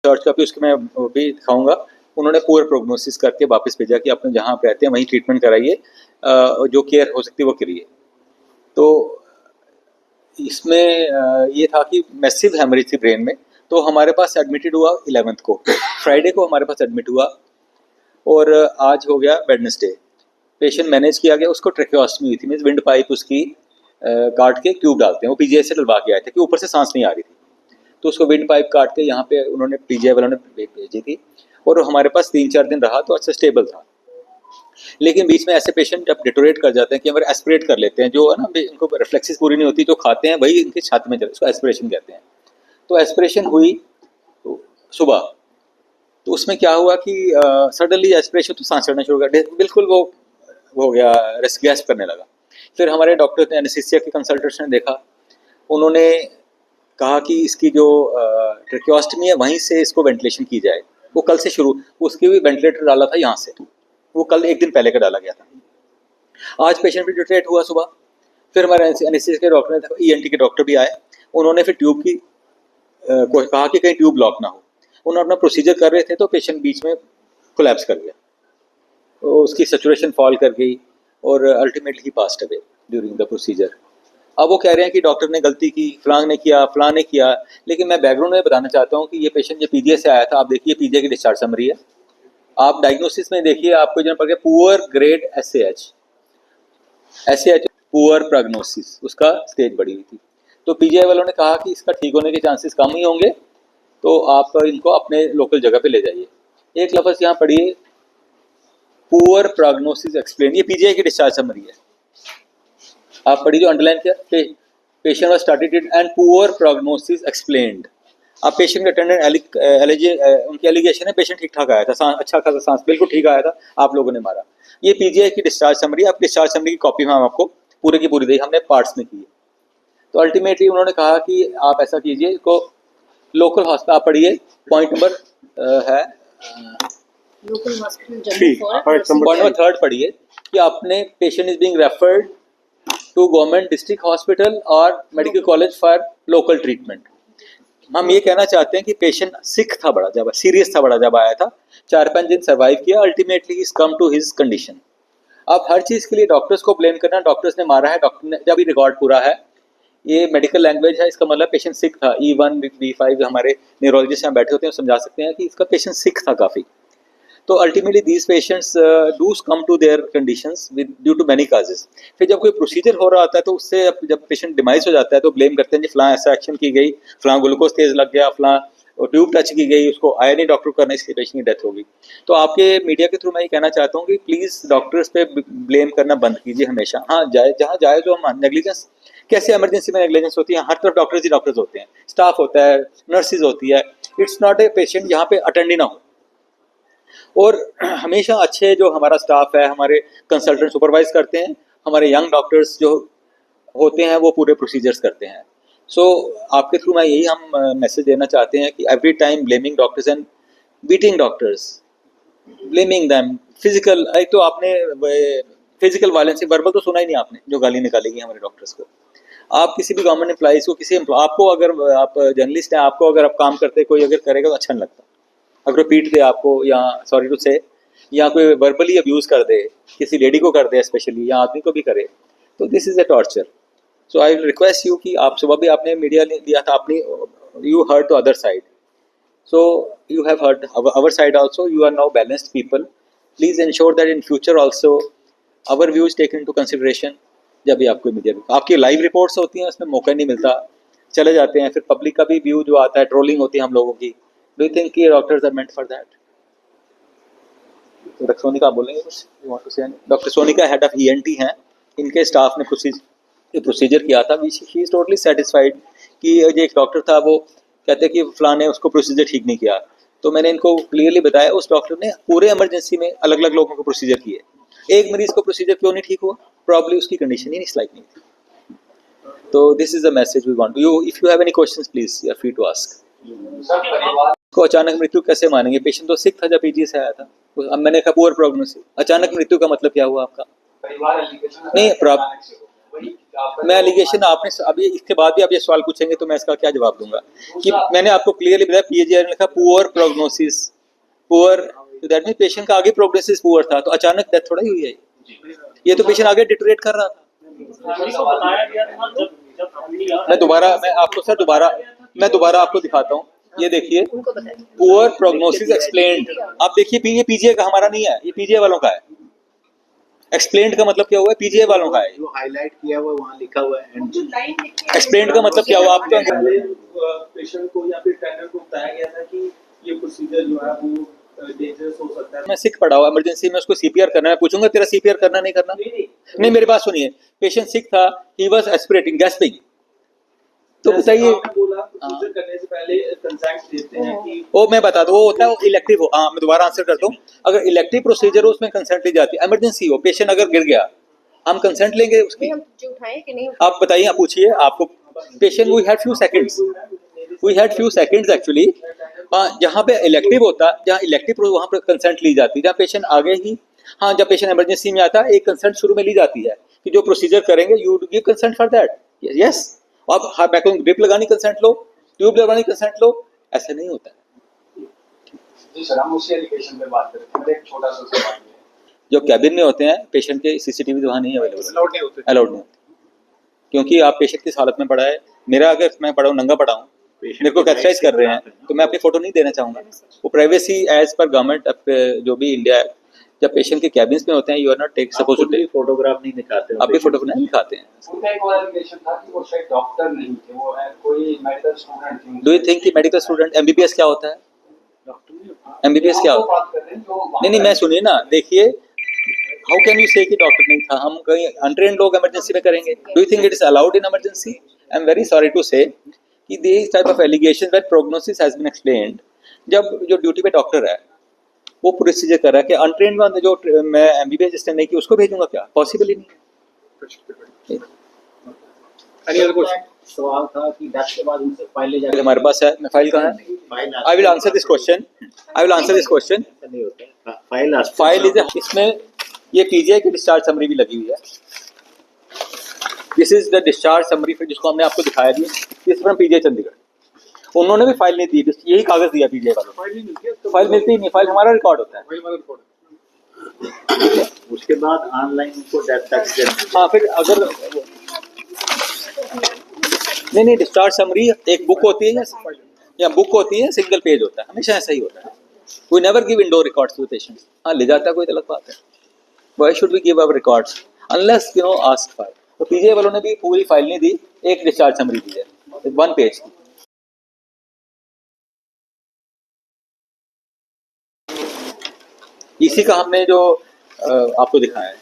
Search का भी उसके मैं वो भी दिखाऊंगा। उन्होंने पुअर प्रोग्नोसिस करके वापस भेजा कि अपने जहाँ आप रहते हैं वहीं ट्रीटमेंट कराइए, जो केयर हो सकती है वो करिए। तो इसमें ये था कि मैसिव हेमरेज थी ब्रेन में। तो हमारे पास एडमिटेड हुआ 11th को, फ्राइडे को हमारे पास एडमिट हुआ और आज हो गया वेडनेसडे। पेशेंट मैनेज किया गया, उसको ट्रेकियोस्टमी हुई थी, मीन्स विंड पाइप उसकी काट के ट्यूब डालते हैं, वो पीजीआई से डलवा के आए थे कि ऊपर से सांस नहीं आ रही थी, तो उसको विंड पाइप काट के यहाँ पे उन्होंने पीजीआई वालों ने भेजी थी और हमारे पास 3-4 दिन रहा तो अच्छा स्टेबल था। लेकिन बीच में ऐसे पेशेंट जब डिटोरेट कर जाते हैं कि हमारे एस्पिरेट कर लेते हैं, जो है ना इनको रिफ्लेक्सिस पूरी नहीं होती, जो खाते हैं वही इनकी छाती में चले, उसको एस्पिरेशन कहते हैं। तो एस्पिरेशन हुई तो सुबह, तो उसमें क्या हुआ कि सडनली एस्पिरेशन तो सांस चढ़ना शुरू कर, बिल्कुल वो हो गया, गैस करने लगा। फिर हमारे डॉक्टर ने, एनेस्थीसिया के कंसल्टेंट्स ने देखा, उन्होंने कहा कि इसकी जो ट्रेकियोस्टमी है वहीं से इसको वेंटिलेशन की जाए। वो कल से शुरू, उसकी भी वेंटिलेटर डाला था यहाँ से, वो कल एक दिन पहले का डाला गया था। आज पेशेंट भी डिटेक्ट हुआ सुबह। फिर हमारे एनेस्थीसिया के डॉक्टर ने, ईएनटी के डॉक्टर भी आए, उन्होंने फिर ट्यूब की कहा कि कहीं ट्यूब ब्लॉक ना हो। उन्होंने अपना प्रोसीजर कर रहे थे तो पेशेंट बीच में कोलैप्स कर गया, तो उसकी सैचुरेशन फॉल कर गई और ultimately he passed away during the procedure. अब वो कह रहे हैं कि डॉक्टर ने गलती की, फलां ने किया, लेकिन मैं बैकग्राउंड में बताना चाहता हूँ कि ये पेशेंट जो पीजीआई से आया था, आप देखिए पीजीआई की डिस्चार्ज समरी है, आप डायग्नोसिस में देखिए, आपको जो पड़ गया पुअर ग्रेड एसएएच पुअर प्रोग्नोसिस, उसका स्टेज बढ़ी हुई थी। तो पीजीआई वालों ने कहा कि इसका ठीक होने के चांसेस कम ही होंगे, तो आप इनको अपने लोकल जगह पे ले जाइए। एक लफ्ज़ यहाँ पढ़िए, पुअर प्रोग्नोसिस एक्सप्लेन, ये पीजीआई की डिस्चार्ज समरी है, आप पढ़िए जो अंडरलाइन किया, patient was started and poor prognosis explained. अब पेशेंट का अटेंडेंट उनकी एलिगेशन है पेशेंट ठीक ठाक आया था, अच्छा खासा सांस बिल्कुल ठीक आया था, आप लोगों ने मारा। ये पीजीआई की डिस्चार्ज समरी, आप डिस्चार्ज समरी की कॉपी हम आपको पूरे की पूरी दी, हमने पार्ट्स में की है। तो अल्टीमेटली उन्होंने कहा कि आप ऐसा कीजिए, इसको लोकल हॉस्पिटल, आप पढ़िए पॉइंट नंबर है लोकल हॉस्पिटल पॉइंट नंबर 3 पढ़िए कि आपने patient is being referred to government district hospital और medical college for local treatment. हम ये कहना चाहते हैं कि पेशेंट सिक था बड़ा, जब सीरियस था बड़ा, जब आया था 4-5 दिन सर्वाइव किया, ultimately is come to his condition. अब हर चीज़ के लिए डॉक्टर्स को ब्लेम करना, डॉक्टर्स ने मारा है, डॉक्टर ने, जब ये रिकॉर्ड पूरा है, ये मेडिकल लैंग्वेज है, इसका मतलब पेशेंट सिक था। E1 B5 हमारे न्यूरोलॉजिस्ट यहाँ बैठे होते हैं, समझा सकते हैं कि इसका पेशेंट सिक था काफ़ी। तो ultimately these patients do come to their conditions with due to many causes. फिर जब कोई प्रोसीजर हो रहा होता है तो उससे जब पेशेंट डिमाइस हो जाता है तो ब्लेम करते हैं कि फलां ऐसा एक्शन की गई, फलां ग्लूकोज तेज लग गया, फलां ट्यूब टच की गई, उसको आया नहीं डॉक्टर करना, इसलिए पेशेंट की डेथ होगी। तो आपके मीडिया के थ्रू मैं ये कहना चाहता हूँ कि प्लीज़ डॉक्टर्स पे ब्लेम करना बंद कीजिए हमेशा। हाँ, जहाँ जाए जो हम नेग्लिजेंस, कैसे इमरजेंसी में नेग्लिजेंस होती है, हर तरफ डॉक्टर्स ही डॉक्टर्स होते हैं, स्टाफ होता है, नर्सिज होती है, इट्स नॉट ए पेशेंट यहाँ पे अटेंड ही ना हो। और हमेशा अच्छे जो हमारा स्टाफ है, हमारे कंसल्टेंट सुपरवाइज करते हैं, हमारे यंग डॉक्टर्स जो होते हैं वो पूरे प्रोसीजर्स करते हैं। सो आपके थ्रू मैं यही हम मैसेज देना चाहते हैं कि every time blaming doctors and beating doctors, blaming them, physical, एक तो आपने फिजिकल वायलेंस, वर्बल तो सुना ही नहीं आपने, जो गाली निकालेगी हमारे डॉक्टर्स को। आप किसी भी गवर्नमेंट एम्प्लॉइज को, किसी आपको, अगर आप जर्नलिस्ट हैं, आपको अगर आप काम करते कोई अगर करेगा तो अच्छा नहीं लगता, अगर पीट दे आपको, या सॉरी टू से, या कोई वर्बली अब्यूज़ कर दे, किसी लेडी को कर दे स्पेशली, या आदमी को भी करे, तो this is a torture. So I will request you कि आप सुबह भी आपने मीडिया दिया था, अपनी you heard the other side, so you have heard our side also, you are now balanced people, please ensure that in future also our views taken into consideration. जब भी आपको मीडिया, आपकी लाइव रिपोर्ट्स होती हैं, उसमें मौका नहीं मिलता, चले जाते हैं, फिर पब्लिक का भी व्यू जो आता है, ट्रोलिंग होती है हम लोगों की। Do you think doctors are meant for that? तो डॉक्टर सोनिका आप बोलेंगे कुछ? You want to say anything? Doctor Sonika head of ENT हैं, इनके स्टाफ ने प्रोसीजर किया था, शी इज टोटली सेटिस्फाइड कि जो एक डॉक्टर था वो कहते कि फलां ने उसको प्रोसीजर ठीक नहीं किया। तो मैंने इनको क्लियरली बताया, उस डॉक्टर ने पूरे इमरजेंसी में अलग अलग लोगों को प्रोसीजर किए, एक मरीज को प्रोसीजर क्यों नहीं ठीक हुआ? प्रॉब्ली उसकी कंडीशन ही इस लाइक नहीं थी। तो this is the message we want you, if you have any questions please you are free to ask. को अचानक मृत्यु कैसे मानेंगे? पेशेंट तो सिक था जब पीजी से आया था। अब मैंने कहा पुअर प्रोग्नोसिस, अचानक मृत्यु का मतलब क्या हुआ आपका? नहीं, मैं एलिगेशन आपने अभी इसके बाद भी आप ये सवाल पूछेंगे तो मैं इसका क्या जवाब दूंगा कि मैंने आपको क्लियरली बताया पीएजीआर ने लिखा पुअर प्रोग्नोसिस पुअर, तो दैट मीन पेशेंट का आगे प्रोग्नोसिस पुअर था, तो अचानक डेथ थोड़ा ही हुई है ये तो पेशेंट आगे डिटोरेट कर रहा था। मैं दोबारा आपको दिखाता हूँ, ये देखिए पुअर प्रोग्नोसिस एक्सप्लेन्ड। आप देखिए ये पीजीआई का हमारा नहीं है, ये पीजीआई वालों का है। एक्सप्लेन्ड का मतलब क्या हुआ है, पीजीआई वालों का है। जो हाईलाइट किया हुआ वहाँ लिखा हुआ है एक्सप्लेन्ड का मतलब क्या हुआ आपका? पेशेंट को या फिर ट्रेनर को बताया गया था कि ये प्रोसीजर जो है वो डेंजरस हो सकता है। मैं सिक पड़ा हुआ इमरजेंसी में, उसको सीपीआर करना है, पूछूंगा तेरा सीपीआर करना नहीं करना? नहीं मेरी बात सुनिए, पेशेंट सिक था, ही वाज एस्पिरेटिंग गैस्पिंग, तो बताइए प्रोसीजर करने से पहले कंसेंट देते हैं कि वो मैं बता दूं वो होता है वो इलेक्टिव हो। हाँ मैं दोबारा आंसर करता हूँ, अगर इलेक्टिव प्रोसीजर हो उसमें कंसेंट ली जाती है। इमरजेंसी हो, पेशेंट अगर गिर गया, हम कंसेंट लेंगे उसकी? हम जो उठाएं कि नहीं आप बताइए, आप पूछिए, आपको patient we had few seconds actually. जहाँ पे इलेक्टिव होता, जहाँ इलेक्टिव वहाँ पर कंसेंट ली जाती है, जहाँ पेशेंट आगे ही, हाँ जब पेशेंट इमरजेंसी में आता है एक कंसेंट शुरू में ली जाती है कि जो प्रोसीजर करेंगे you give consent for that. Yes, आप हाँ बैक ड्रिप लगानी कंसेंट लो, ट्यूब लगानी कंसेंट लो, ऐसा नहीं होता है। जी सर, हम उसी एलिगेशन पे बात करते हैं। एक छोटा सा सवाल है, जो कैबिन में होते हैं पेशेंट के सीसीटीवी वहाँ नहीं अवेलेबल, अलाउड नहीं होते। अलाउड नहीं होते, क्योंकि आप पेशेंट किस हालत में पड़ा है, मेरा अगर मैं पड़ा हूँ नंगा पड़ा हूँ, मेरे को कैप्चराइज कर रहे हैं तो मैं अपनी फोटो नहीं देना चाहूँगा। वो प्राइवेसी एज पर गवर्नमेंट जो भी इंडिया है, जब पेशेंट के कैबिन्स में होते हैं you are not take suppose to take, photograph नहीं दिखाते, आप भी फोटो नहीं दिखाते हैं। उनका एक और एलिगेशन था कि वो शायद डॉक्टर नहीं थे, वो है कोई मेडिकल स्टूडेंट थे। डू यू थिंक कि मेडिकल स्टूडेंट एमबीबीएस क्या होता है? एमबीबीएस क्या होता है? नहीं मैं सुनिए ना, देखिए हाउ कैन यू से कि डॉक्टर नहीं था? हम कहीं अनट्रेन्ड लोग इमरजेंसी में करेंगे? Do you think it is allowed in emergency? I am very sorry to say कि this type of allegation that prognosis has been explained, जब जो ड्यूटी पे डॉक्टर है वो प्रोसीजर कर रहा है कि अनट्रेन्ड में जो मैं एमबीबीएस जिसने नहीं की उसको भेजूंगा क्या? पॉसिबल ही नहीं। Any other question? सवाल था कि डेथ के बाद उनसे फाइल ले जाके हमारे पास है, मैं फाइल कहाँ है? I will answer this question, नहीं होता है। फाइल इज, इसमें ये पीजीआई की डिस्चार्ज समरी भी लगी हुई है। This is the discharge summary जिसको हमने आपको दिखाया भी, दिस फ्रॉम पीजीआई चंडीगढ़। उन्होंने भी फाइल नहीं दी, यही कागज दिया पीजीआई वालों को। फाइल मिलती ही नहीं, फाइल हमारा रिकॉर्ड होता है। उसके बाद ऑनलाइन उनको डेथ सर्टिफिकेट। हाँ फिर अगर नहीं डिस्चार्ज समरी एक बुक होती है या बुक होती है, सिंगल पेज होता है, हमेशा ऐसा ही होता है। We never give indoor records to the patients. हाँ ले जाता है कोई अलग बात है, why should we give our records unless you know ask for. तो पीजीआई वालों ने भी पूरी फाइल नहीं दी, एक डिस्चार्ज समरी दी है, 1 पेज की। इसी का हमने जो आपको दिखाया है